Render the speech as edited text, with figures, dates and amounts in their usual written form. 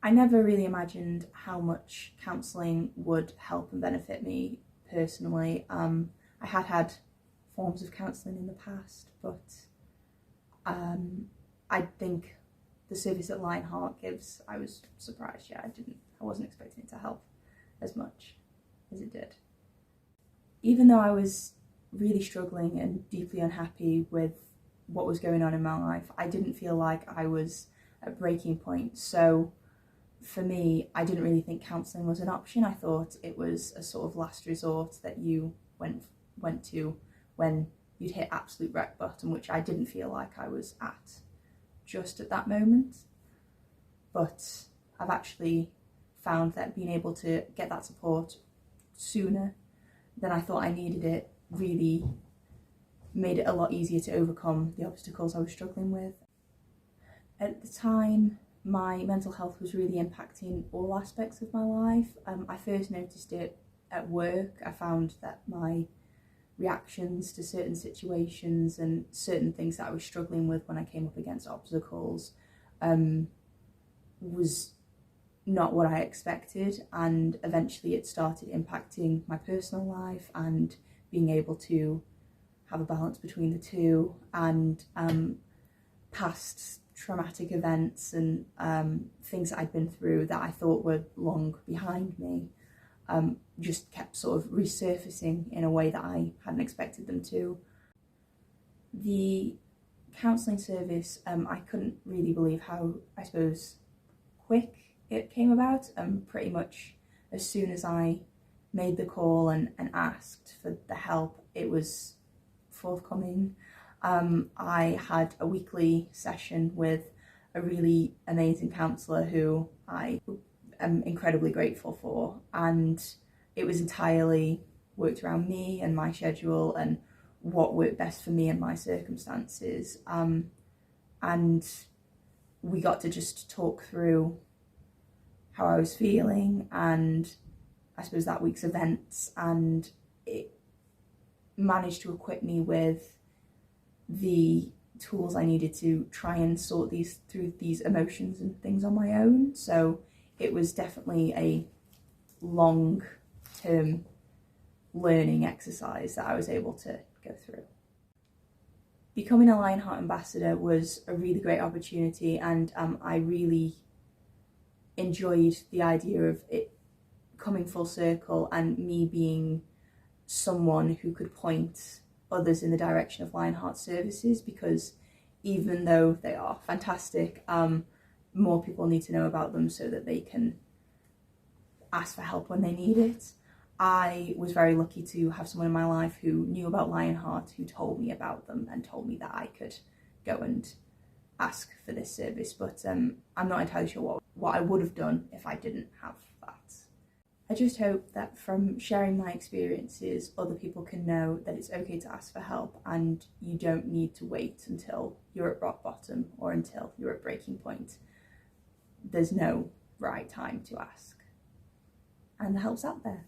I never really imagined how much counselling would help and benefit me personally. I had forms of counselling in the past, but I think the service that Lionheart gives, I was surprised. Yeah, I wasn't expecting it to help as much as it did. Even though I was really struggling and deeply unhappy with what was going on in my life, I didn't feel like I was at breaking point. So for me, I didn't really think counselling was an option. I thought it was a sort of last resort that you went to when you'd hit absolute rock bottom, which I didn't feel like I was at just at that moment. But I've actually found that being able to get that support sooner than I thought I needed it really made it a lot easier to overcome the obstacles I was struggling with. At the time, my mental health was really impacting all aspects of my life. I first noticed it at work. I found that my reactions to certain situations and certain things that I was struggling with when I came up against obstacles was not what I expected, and eventually it started impacting my personal life and being able to have a balance between the two, and past traumatic events and things that I'd been through that I thought were long behind me just kept sort of resurfacing in a way that I hadn't expected them to. The counselling service, I couldn't really believe how, I suppose, quick it came about. Pretty much as soon as I made the call and asked for the help, it was forthcoming. I had a weekly session with a really amazing counsellor who I am incredibly grateful for, and it was entirely worked around me and my schedule and what worked best for me and my circumstances. And we got to just talk through how I was feeling and I suppose that week's events, and it managed to equip me with the tools I needed to try and sort through these emotions and things on my own. So it was definitely a long-term learning exercise that I was able to go through. Becoming a Lionheart ambassador was a really great opportunity, and I really enjoyed the idea of it coming full circle and me being someone who could point others in the direction of Lionheart services, because even though they are fantastic, more people need to know about them so that they can ask for help when they need it. I was very lucky to have someone in my life who knew about Lionheart, who told me about them and told me that I could go and ask for this service, but I'm not entirely sure what I would have done if I didn't have that. I just hope that from sharing my experiences, other people can know that it's okay to ask for help and you don't need to wait until you're at rock bottom or until you're at breaking point. There's no right time to ask, and the help's out there.